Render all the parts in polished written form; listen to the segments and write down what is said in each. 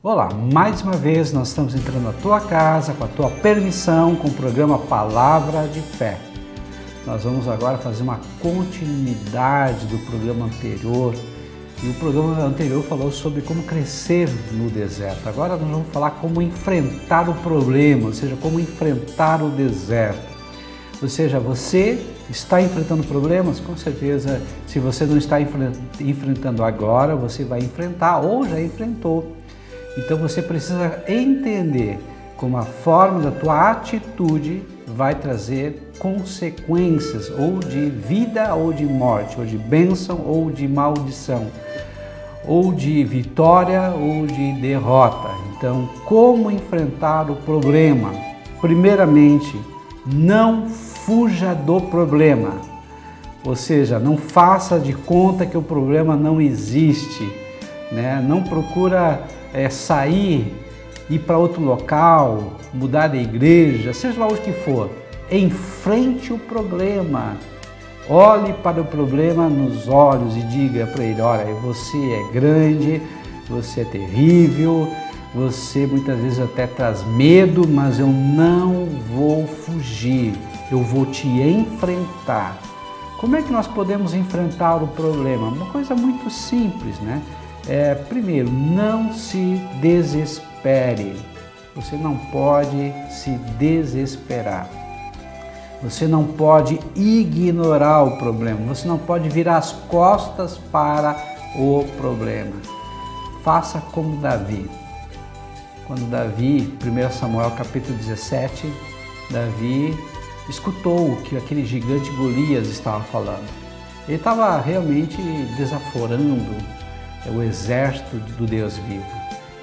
Olá, mais uma vez nós estamos entrando na tua casa, com a tua permissão, com o programa Palavra de Fé. Nós vamos agora fazer uma continuidade do programa anterior. E o programa anterior falou sobre como crescer no deserto. Agora nós vamos falar como enfrentar o problema, ou seja, como enfrentar o deserto. Ou seja, você está enfrentando problemas? Com certeza, se você não está enfrentando agora, você vai enfrentar ou já enfrentou. Então você precisa entender como a forma da tua atitude vai trazer consequências, ou de vida ou de morte, ou de bênção ou de maldição, ou de vitória ou de derrota. Então, como enfrentar o problema? Primeiramente, não fuja do problema, ou seja, não faça de conta que o problema não existe, né? Não procura sair, ir para outro local, mudar de igreja, seja lá o que for. Enfrente o problema, olhe para o problema nos olhos e diga para ele: olha, você é grande, você é terrível, você muitas vezes até traz medo, mas eu não vou fugir, eu vou te enfrentar. Como é que nós podemos enfrentar o problema? Uma coisa muito simples, né? Primeiro, não se desespere. Você não pode se desesperar. Você não pode ignorar o problema. Você não pode virar as costas para o problema. Faça como Davi. Quando Davi, 1 Samuel capítulo 17, Davi escutou o que aquele gigante Golias estava falando. Ele estava realmente desaforando o exército do Deus vivo.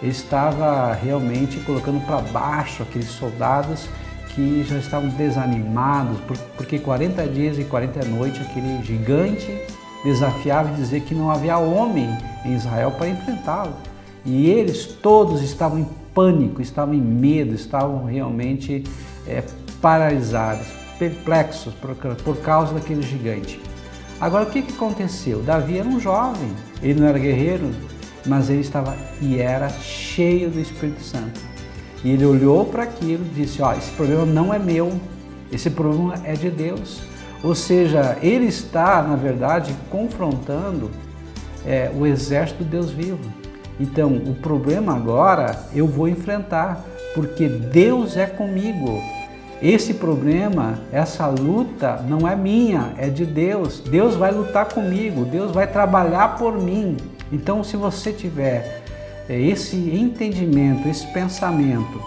Ele estava realmente colocando para baixo aqueles soldados que já estavam desanimados, porque 40 dias e 40 noites aquele gigante desafiava e dizia que não havia homem em Israel para enfrentá-lo. E eles todos estavam em pânico, estavam em medo, estavam realmente paralisados, perplexos por causa daquele gigante. Agora, o que aconteceu? Davi era um jovem, ele não era guerreiro, mas ele era cheio do Espírito Santo. E ele olhou para aquilo e disse: esse problema não é meu, esse problema é de Deus. Ou seja, ele está, na verdade, confrontando o exército do Deus vivo. Então, o problema agora eu vou enfrentar, porque Deus é comigo. Esse problema, essa luta não é minha, é de Deus. Deus vai lutar comigo, Deus vai trabalhar por mim. Então, se você tiver esse entendimento, esse pensamento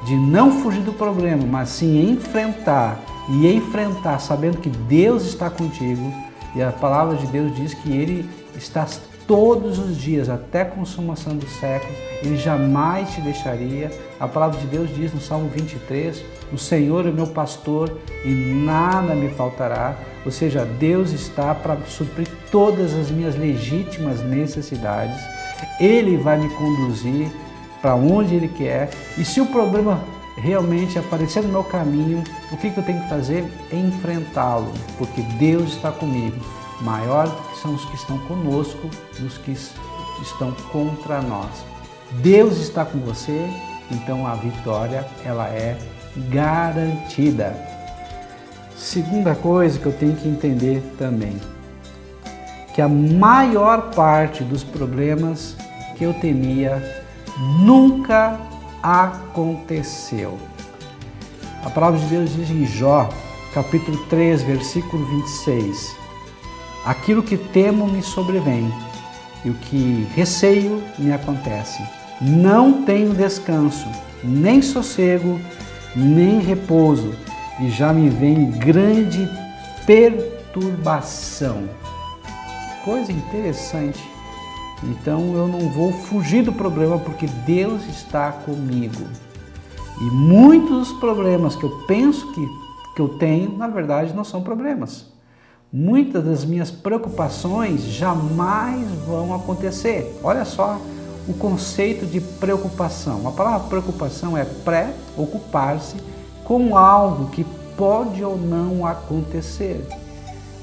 de não fugir do problema, mas sim enfrentar, e enfrentar sabendo que Deus está contigo, e a palavra de Deus diz que Ele está todos os dias, até a consumação dos séculos, Ele jamais te deixaria. A palavra de Deus diz no Salmo 23, o Senhor é meu pastor e nada me faltará. Ou seja, Deus está para suprir todas as minhas legítimas necessidades. Ele vai me conduzir para onde Ele quer. E se o problema realmente aparecer no meu caminho, o que eu tenho que fazer? Enfrentá-lo, porque Deus está comigo. Maior do que são os que estão conosco dos que estão contra nós. Deus está com você, então a vitória ela é garantida. Segunda coisa que eu tenho que entender também, que a maior parte dos problemas que eu temia nunca aconteceu. A palavra de Deus diz em Jó, capítulo 3, versículo 26, aquilo que temo me sobrevém, e o que receio me acontece. Não tenho descanso, nem sossego, nem repouso, e já me vem grande perturbação. Que coisa interessante. Então eu não vou fugir do problema, porque Deus está comigo. E muitos dos problemas que eu penso que eu tenho, na verdade, não são problemas. Muitas das minhas preocupações jamais vão acontecer. Olha só o conceito de preocupação. A palavra preocupação é preocupar-se com algo que pode ou não acontecer.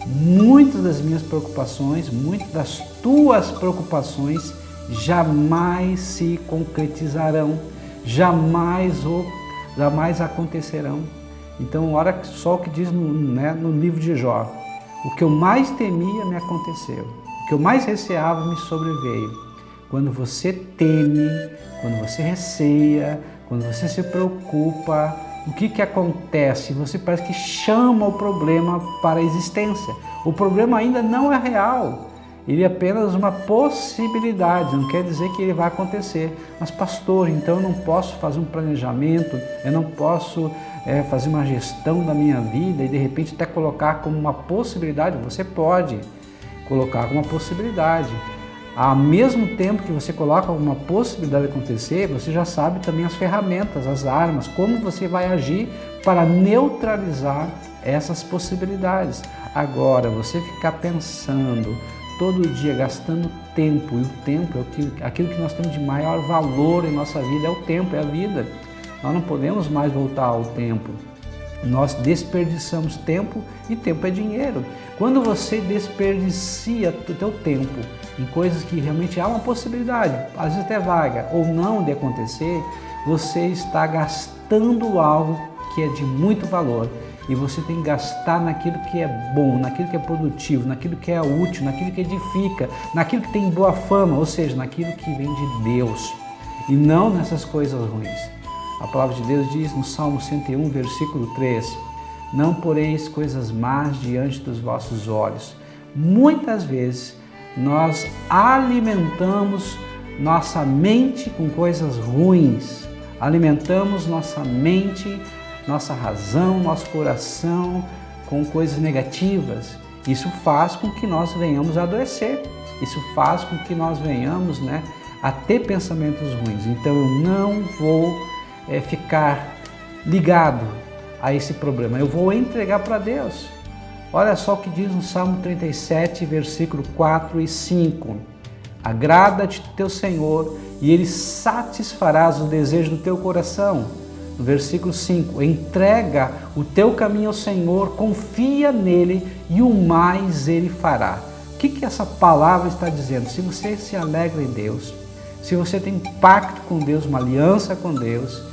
Muitas das minhas preocupações, muitas das tuas preocupações jamais se concretizarão, jamais acontecerão. Então, olha só o que diz no livro de Jó. O que eu mais temia me aconteceu, o que eu mais receava me sobreveio. Quando você teme, quando você receia, quando você se preocupa, o que acontece? Você parece que chama o problema para a existência. O problema ainda não é real. Ele é apenas uma possibilidade, não quer dizer que ele vai acontecer. Mas pastor, então eu não posso fazer um planejamento, eu não posso fazer uma gestão da minha vida e de repente até colocar como uma possibilidade? Você pode colocar como uma possibilidade. Ao mesmo tempo que você coloca alguma possibilidade de acontecer, você já sabe também as ferramentas, as armas, como você vai agir para neutralizar essas possibilidades. Agora, você ficar pensando todo dia, gastando tempo, e o tempo é aquilo que nós temos de maior valor em nossa vida, é o tempo, é a vida. Nós não podemos mais voltar ao tempo. Nós desperdiçamos tempo e tempo é dinheiro. Quando você desperdicia o teu tempo em coisas que realmente há uma possibilidade, às vezes até vaga ou não de acontecer, você está gastando algo que é de muito valor. E você tem que gastar naquilo que é bom, naquilo que é produtivo, naquilo que é útil, naquilo que edifica, naquilo que tem boa fama, ou seja, naquilo que vem de Deus e não nessas coisas ruins. A palavra de Deus diz no Salmo 101, versículo 3, não poreis coisas más diante dos vossos olhos. Muitas vezes nós alimentamos nossa mente com coisas ruins, alimentamos nossa mente, nossa razão, nosso coração com coisas negativas. Isso faz com que nós venhamos a adoecer. Isso faz com que nós venhamos a ter pensamentos ruins. Então eu não vou ficar ligado a esse problema. Eu vou entregar para Deus. Olha só o que diz no Salmo 37, versículo 4 e 5. Agrada-te teu Senhor e Ele satisfará os desejos do teu coração. No versículo 5, entrega o teu caminho ao Senhor, confia nele e o mais ele fará. O que essa palavra está dizendo? Se você se alegra em Deus, se você tem pacto com Deus, uma aliança com Deus,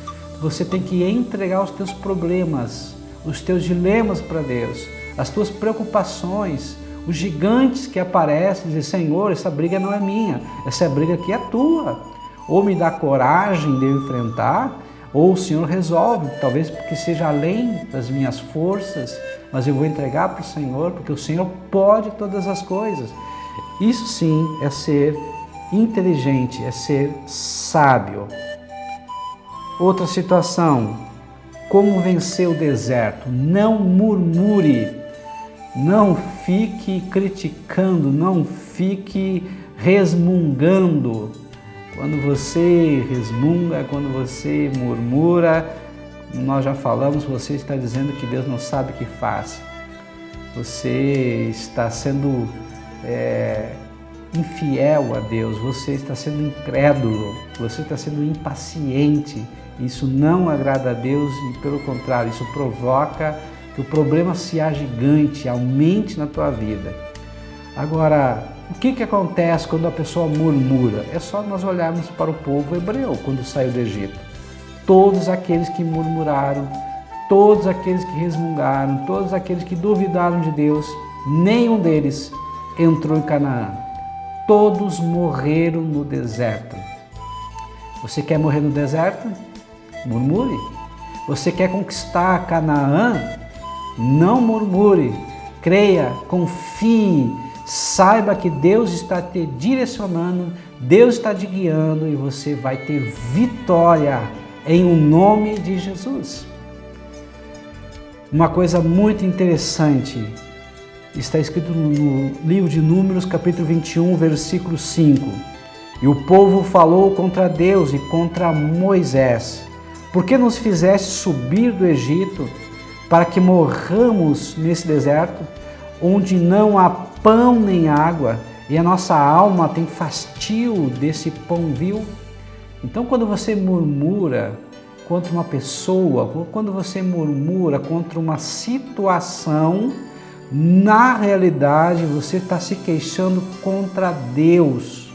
você tem que entregar os teus problemas, os teus dilemas para Deus, as tuas preocupações, os gigantes que aparecem e dizem, Senhor, essa briga não é minha, essa briga aqui é tua. Ou me dá coragem de eu enfrentar, ou o Senhor resolve, talvez porque seja além das minhas forças, mas eu vou entregar para o Senhor, porque o Senhor pode todas as coisas. Isso sim é ser inteligente, é ser sábio. Outra situação, como vencer o deserto? Não murmure, não fique criticando, não fique resmungando. Quando você resmunga, quando você murmura, nós já falamos, você está dizendo que Deus não sabe o que faz. Você está sendo infiel a Deus, você está sendo incrédulo, você está sendo impaciente. Isso não agrada a Deus e, pelo contrário, isso provoca que o problema se agigante, aumente na tua vida. Agora, o que acontece quando a pessoa murmura? É só nós olharmos para o povo hebreu quando saiu do Egito. Todos aqueles que murmuraram, todos aqueles que resmungaram, todos aqueles que duvidaram de Deus, nenhum deles entrou em Canaã. Todos morreram no deserto. Você quer morrer no deserto? Murmure. Você quer conquistar Canaã? Não murmure. Creia, confie. Saiba que Deus está te direcionando, Deus está te guiando e você vai ter vitória em o nome de Jesus. Uma coisa muito interessante está escrito no livro de Números, capítulo 21, versículo 5. E o povo falou contra Deus e contra Moisés. Por que nos fizeste subir do Egito para que morramos nesse deserto, onde não há pão nem água, e a nossa alma tem fastio desse pão vil? Então, quando você murmura contra uma pessoa, quando você murmura contra uma situação, na realidade você está se queixando contra Deus.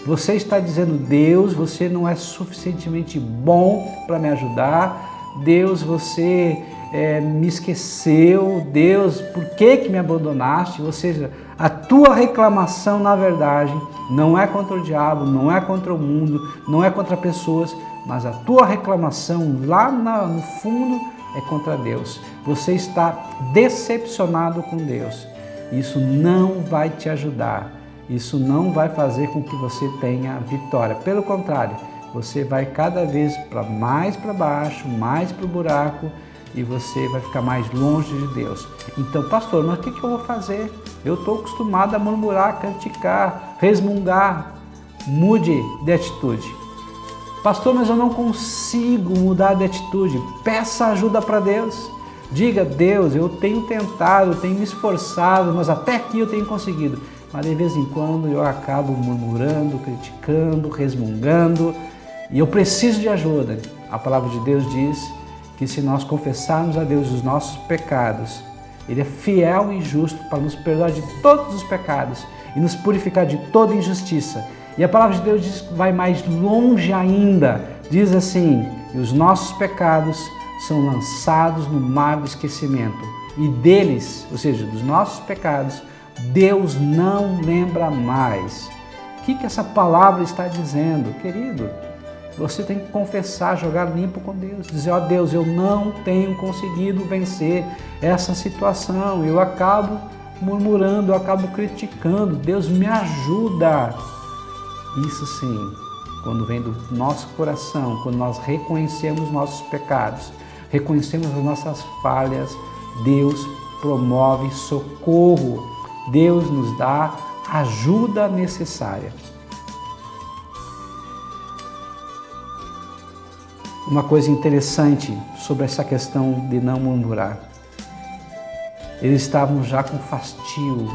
Você está dizendo: Deus, você não é suficientemente bom para me ajudar. Deus, você me esqueceu. Deus, por que me abandonaste? Ou seja, a tua reclamação, na verdade, não é contra o diabo, não é contra o mundo, não é contra pessoas, mas a tua reclamação lá no fundo é contra Deus. Você está decepcionado com Deus. Isso não vai te ajudar. Isso não vai fazer com que você tenha vitória. Pelo contrário, você vai cada vez mais para baixo, mais para o buraco, e você vai ficar mais longe de Deus. Então, pastor, mas o que eu vou fazer? Eu estou acostumado a murmurar, criticar, resmungar. Mude de atitude. Pastor, mas eu não consigo mudar de atitude. Peça ajuda para Deus. Diga: Deus, eu tenho tentado, eu tenho me esforçado, mas até aqui eu tenho conseguido. Mas de vez em quando eu acabo murmurando, criticando, resmungando, e eu preciso de ajuda. A palavra de Deus diz que se nós confessarmos a Deus os nossos pecados, Ele é fiel e justo para nos perdoar de todos os pecados e nos purificar de toda injustiça. E a palavra de Deus diz que vai mais longe ainda. Diz assim: e os nossos pecados são lançados no mar do esquecimento. E deles, ou seja, dos nossos pecados, Deus não lembra mais. O que essa palavra está dizendo? Querido, você tem que confessar, jogar limpo com Deus. Dizer: ó Deus, eu não tenho conseguido vencer essa situação. Eu acabo murmurando, eu acabo criticando. Deus, me ajuda. Isso sim, quando vem do nosso coração, quando nós reconhecemos nossos pecados, reconhecemos as nossas falhas, Deus promove socorro. Deus nos dá ajuda necessária. Uma coisa interessante sobre essa questão de não murmurar. Eles estavam já com fastio,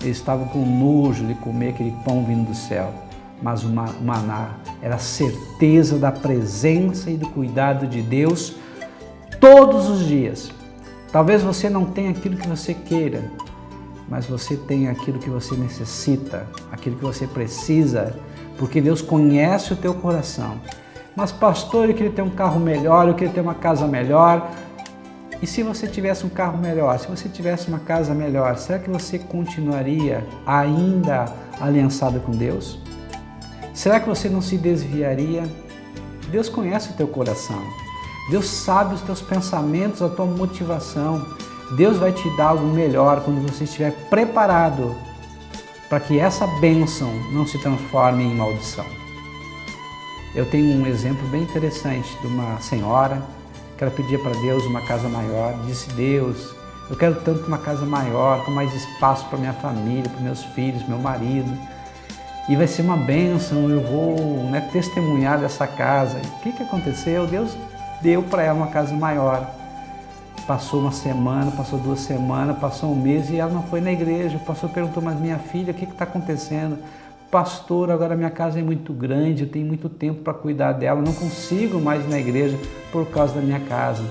eles estavam com nojo de comer aquele pão vindo do céu, mas o maná era a certeza da presença e do cuidado de Deus todos os dias. Talvez você não tenha aquilo que você queira, mas você tem aquilo que você necessita, aquilo que você precisa, porque Deus conhece o teu coração. Mas pastor, eu queria ter um carro melhor, eu queria ter uma casa melhor. E se você tivesse um carro melhor, se você tivesse uma casa melhor, será que você continuaria ainda aliançado com Deus? Será que você não se desviaria? Deus conhece o teu coração. Deus sabe os teus pensamentos, a tua motivação. Deus vai te dar algo melhor quando você estiver preparado para que essa bênção não se transforme em maldição. Eu tenho um exemplo bem interessante de uma senhora que ela pedia para Deus uma casa maior. Disse: Deus, eu quero tanto uma casa maior, com mais espaço para minha família, para meus filhos, meu marido. E vai ser uma bênção, eu vou testemunhar dessa casa. O que aconteceu? Deus deu para ela uma casa maior. Passou uma semana, passou 2 semanas, passou um mês e ela não foi na igreja. O pastor perguntou: mas minha filha, o que está acontecendo? Pastor, agora minha casa é muito grande, eu tenho muito tempo para cuidar dela, não consigo mais ir na igreja por causa da minha casa.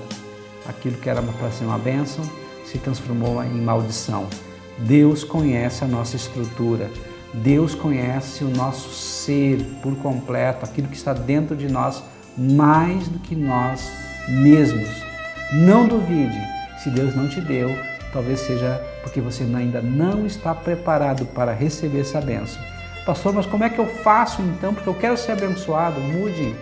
Aquilo que era para ser uma bênção se transformou em maldição. Deus conhece a nossa estrutura, Deus conhece o nosso ser por completo, aquilo que está dentro de nós, mais do que nós mesmos. Não duvide, se Deus não te deu, talvez seja porque você ainda não está preparado para receber essa bênção. Pastor, mas como é que eu faço então? Porque eu quero ser abençoado. Mude.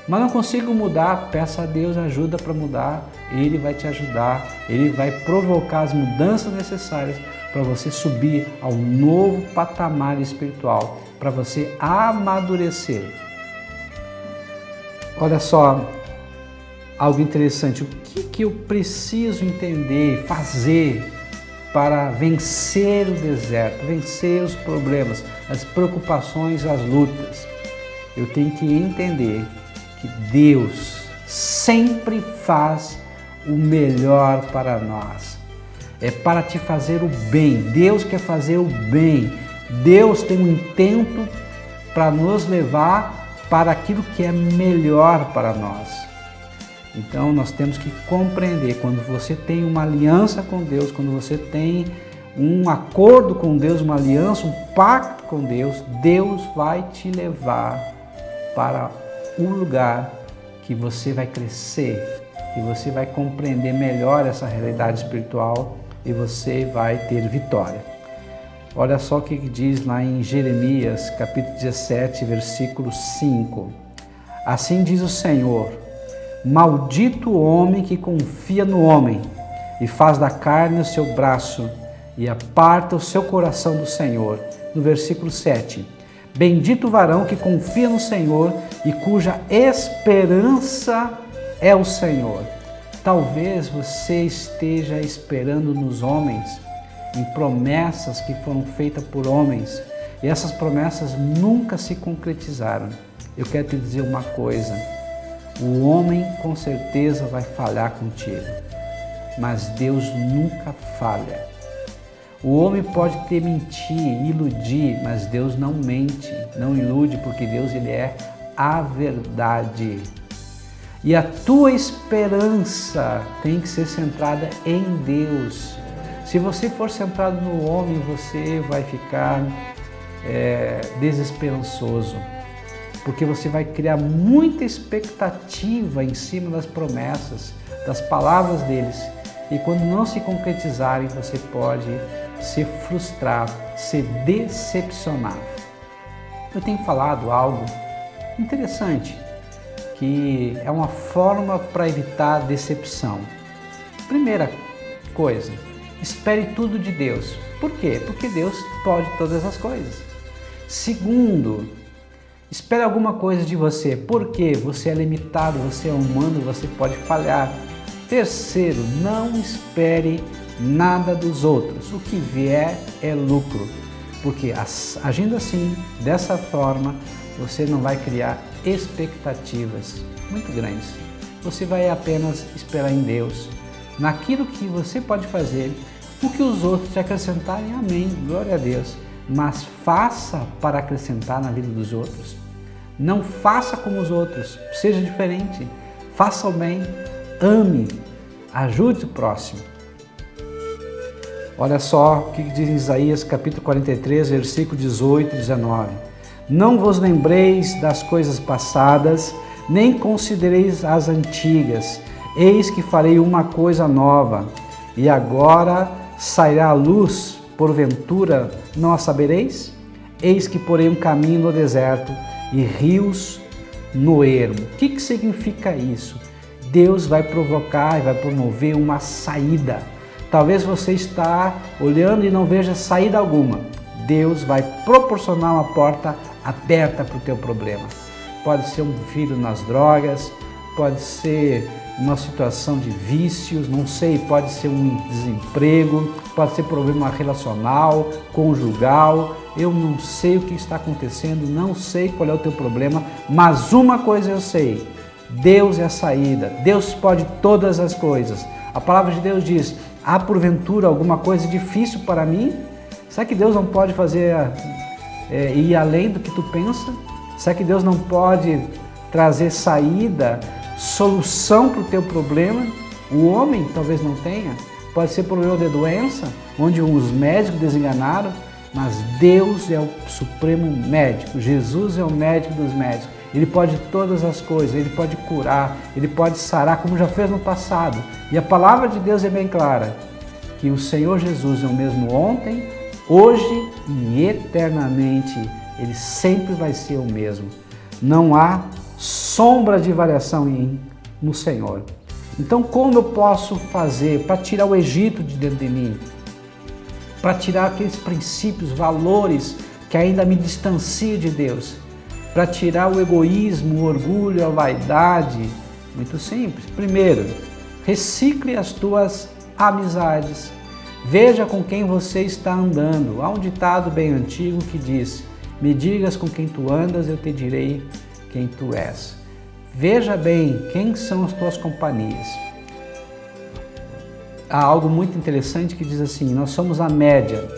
Mas não consigo mudar. Peça a Deus ajuda para mudar. Ele vai te ajudar. Ele vai provocar as mudanças necessárias para você subir ao novo patamar espiritual, para você amadurecer. Olha só, algo interessante. O que eu preciso entender, fazer para vencer o deserto, vencer os problemas, as preocupações, as lutas? Eu tenho que entender que Deus sempre faz o melhor para nós. É para te fazer o bem. Deus quer fazer o bem. Deus tem um intento para nos levar para aquilo que é melhor para nós. Então nós temos que compreender, quando você tem uma aliança com Deus, quando você tem um acordo com Deus, uma aliança, um pacto com Deus, Deus vai te levar para um lugar que você vai crescer, que você vai compreender melhor essa realidade espiritual e você vai ter vitória. Olha só o que diz lá em Jeremias, capítulo 17, versículo 5. Assim diz o Senhor: maldito o homem que confia no homem e faz da carne o seu braço e aparta o seu coração do Senhor. No versículo 7. Bendito o varão que confia no Senhor e cuja esperança é o Senhor. Talvez você esteja esperando nos homens, em promessas que foram feitas por homens, e essas promessas nunca se concretizaram. Eu quero te dizer uma coisa: o homem com certeza vai falhar contigo, mas Deus nunca falha. O homem pode te mentir, iludir, mas Deus não mente, não ilude, porque Deus ele é a verdade. E a tua esperança tem que ser centrada em Deus. Se você for centrado no homem, você vai ficar desesperançoso, porque você vai criar muita expectativa em cima das promessas, das palavras deles, e quando não se concretizarem, você pode se frustrar, se decepcionar. Eu tenho falado algo interessante, que é uma forma para evitar decepção. Primeira coisa, espere tudo de Deus. Por quê? Porque Deus pode todas as coisas. Segundo, espere alguma coisa de você. Por quê? Você é limitado, você é humano, você pode falhar. Terceiro, não espere nada dos outros. O que vier é lucro. Porque agindo assim, dessa forma, você não vai criar expectativas muito grandes. Você vai apenas esperar em Deus, naquilo que você pode fazer. O que os outros te acrescentarem, amém, glória a Deus. Mas faça para acrescentar na vida dos outros. Não faça como os outros, seja diferente. Faça o bem, ame, ajude o próximo. Olha só o que diz em Isaías capítulo 43, versículo 18 e 19. Não vos lembreis das coisas passadas, nem considereis as antigas. Eis que farei uma coisa nova, e agora sairá a luz, porventura não a sabereis? Eis que porei um caminho no deserto e rios no ermo. O que significa isso? Deus vai provocar e vai promover uma saída. Talvez você está olhando e não veja saída alguma. Deus vai proporcionar uma porta aberta para o teu problema. Pode ser um filho nas drogas, pode ser uma situação de vícios, não sei, pode ser um desemprego, pode ser problema relacional, conjugal. Eu não sei o que está acontecendo, não sei qual é o teu problema, mas uma coisa eu sei: Deus é a saída, Deus pode todas as coisas. A palavra de Deus diz: há porventura alguma coisa difícil para mim? Será que Deus não pode fazer ir além do que tu pensa? Será que Deus não pode trazer saída, solução para o teu problema? O homem talvez não tenha, pode ser problema de doença, onde os médicos desenganaram, mas Deus é o supremo médico, Jesus é o médico dos médicos. Ele pode todas as coisas, Ele pode curar, Ele pode sarar, como já fez no passado. E a palavra de Deus é bem clara, que o Senhor Jesus é o mesmo ontem, hoje e eternamente. Ele sempre vai ser o mesmo. Não há sombra de variação no Senhor. Então, como eu posso fazer para tirar o Egito de dentro de mim? Para tirar aqueles princípios, valores que ainda me distanciam de Deus? Para tirar o egoísmo, o orgulho, a vaidade? Muito simples. Primeiro, recicle as tuas amizades. Veja com quem você está andando. Há um ditado bem antigo que diz: me digas com quem tu andas, eu te direi quem tu és. Veja bem quem são as tuas companhias. Há algo muito interessante que diz assim: nós somos a média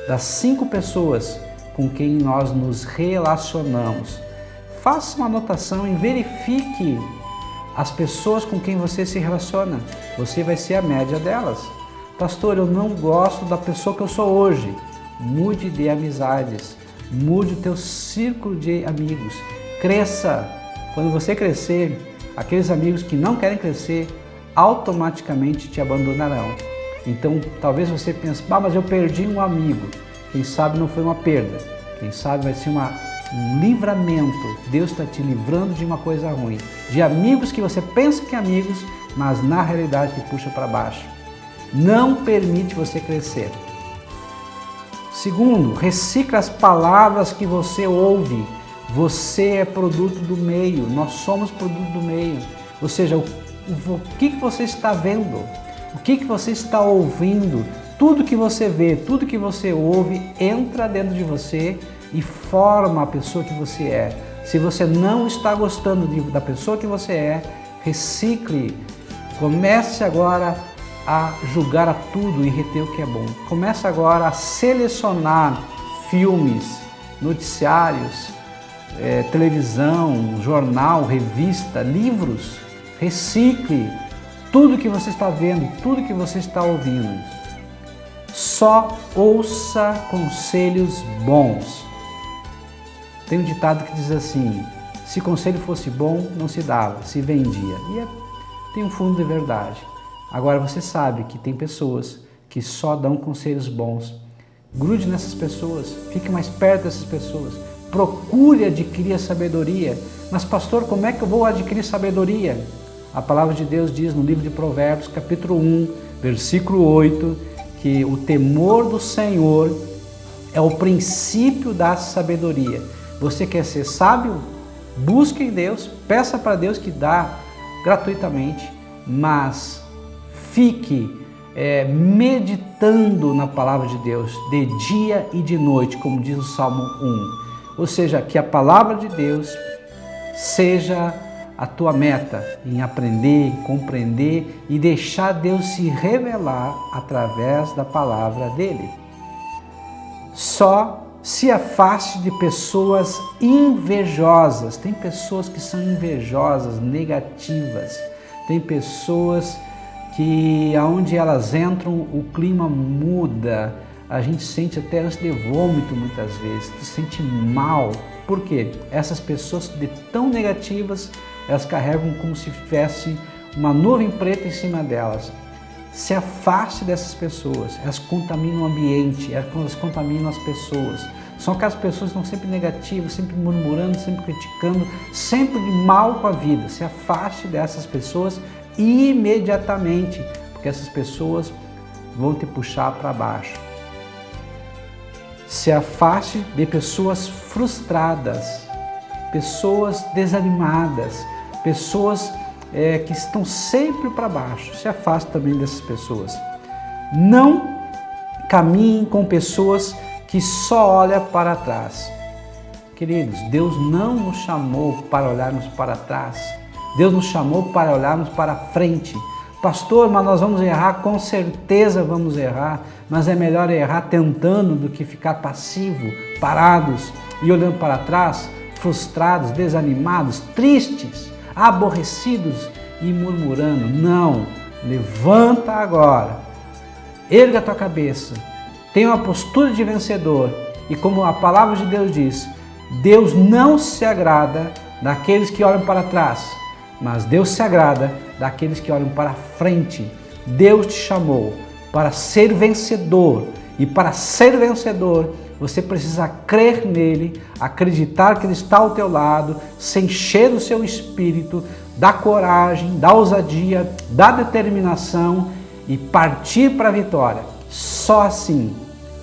das 5 pessoas com quem nós nos relacionamos. Faça uma anotação e verifique as pessoas com quem você se relaciona. Você vai ser a média delas. Pastor, eu não gosto da pessoa que eu sou hoje. Mude de amizades, mude o teu círculo de amigos. Cresça. Quando você crescer, aqueles amigos que não querem crescer, automaticamente te abandonarão. Então, talvez você pense, mas eu perdi um amigo. Quem sabe não foi uma perda. Quem sabe vai ser um livramento. Deus está te livrando de uma coisa ruim. De amigos que você pensa que é amigos, mas na realidade te puxa para baixo. Não permite você crescer. Segundo, recicla as palavras que você ouve. Você é produto do meio, nós somos produto do meio. Ou seja, o que você está vendo, o que você está ouvindo, tudo que você vê, tudo que você ouve entra dentro de você e forma a pessoa que você é. Se você não está gostando da pessoa que você é, recicle. Comece agora a julgar a tudo e reter o que é bom. Comece agora a selecionar filmes, noticiários, televisão, jornal, revista, livros. Recicle tudo que você está vendo, tudo que você está ouvindo. Só ouça conselhos bons. Tem um ditado que diz assim: se conselho fosse bom, não se dava, se vendia. Tem um fundo de verdade. Agora você sabe que tem pessoas que só dão conselhos bons. Grude nessas pessoas, fique mais perto dessas pessoas. Procure adquirir a sabedoria. Mas pastor, como é que eu vou adquirir sabedoria? A palavra de Deus diz no livro de Provérbios, capítulo 1, versículo 8, que o temor do Senhor é o princípio da sabedoria. Você quer ser sábio? Busque em Deus, peça para Deus que dá gratuitamente, mas fique meditando na palavra de Deus de dia e de noite, como diz o Salmo 1. Ou seja, que a palavra de Deus seja a tua meta em aprender, compreender e deixar Deus se revelar através da palavra dele. Só se afaste de pessoas invejosas. Tem pessoas que são invejosas, negativas. Tem pessoas que aonde elas entram o clima muda. A gente sente até ânsia de vômito muitas vezes, se sente mal. Por quê? Essas pessoas de tão negativas, elas carregam como se tivesse uma nuvem preta em cima delas. Se afaste dessas pessoas, elas contaminam o ambiente, elas contaminam as pessoas. São aquelas pessoas que estão sempre negativas, sempre murmurando, sempre criticando, sempre de mal com a vida. Se afaste dessas pessoas imediatamente, porque essas pessoas vão te puxar para baixo. Se afaste de pessoas frustradas, pessoas desanimadas, pessoas que estão sempre para baixo. Se afaste também dessas pessoas. Não caminhem com pessoas que só olham para trás. Queridos, Deus não nos chamou para olharmos para trás. Deus nos chamou para olharmos para frente. Pastor, mas nós vamos errar? Com certeza vamos errar, mas é melhor errar tentando do que ficar passivo, parados e olhando para trás, frustrados, desanimados, tristes, aborrecidos e murmurando. Não, levanta agora, erga a tua cabeça, tenha uma postura de vencedor e como a palavra de Deus diz, Deus não se agrada daqueles que olham para trás, mas Deus se agrada daqueles que olham para frente. Deus te chamou para ser vencedor e para ser vencedor você precisa crer nele, acreditar que ele está ao teu lado, se encher do seu espírito, da coragem, da ousadia, da determinação e partir para a vitória. Só assim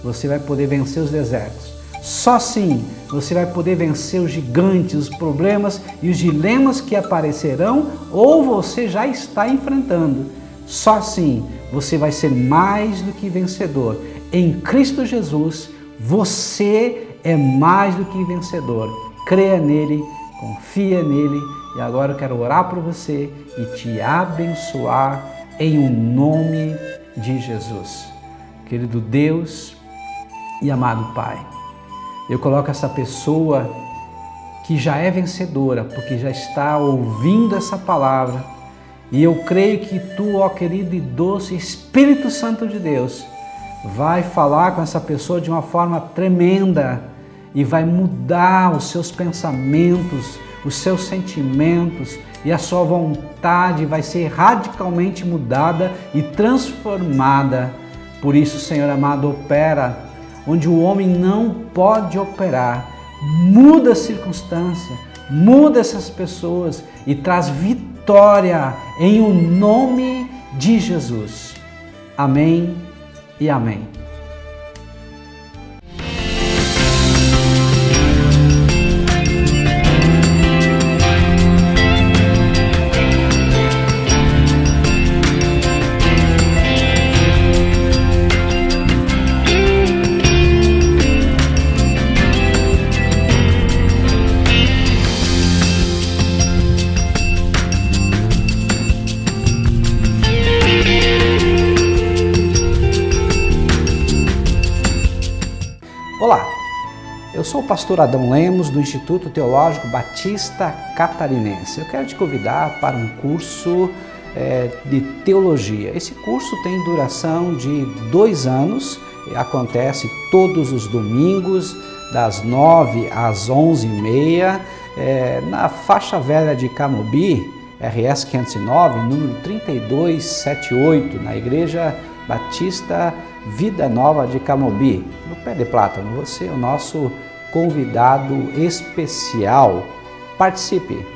você vai poder vencer os desertos. Só assim você vai poder vencer os gigantes, os problemas e os dilemas que aparecerão ou você já está enfrentando. Só assim você vai ser mais do que vencedor. Em Cristo Jesus, você é mais do que vencedor. Creia nele, confia nele e agora eu quero orar por você e te abençoar em o nome de Jesus. Querido Deus e amado Pai, eu coloco essa pessoa que já é vencedora, porque já está ouvindo essa palavra E eu creio que tu, ó querido e doce Espírito Santo de Deus, vai falar com essa pessoa de uma forma tremenda e vai mudar os seus pensamentos, os seus sentimentos, e a sua vontade vai ser radicalmente mudada e transformada. Por isso, Senhor amado, opera onde o homem não pode operar. Muda a circunstância, muda essas pessoas e traz vitória em o nome de Jesus. Amém e amém. Olá, eu sou o pastor Adão Lemos do Instituto Teológico Batista Catarinense. Eu quero te convidar para um curso de teologia. Esse curso tem duração de 2 anos, acontece todos os domingos, das 9 às 11h30, na faixa velha de Camobi, RS 509, número 3278, na Igreja Batista Vida Nova de Camobi, no Pé de Plátano. Você é o nosso convidado especial. Participe!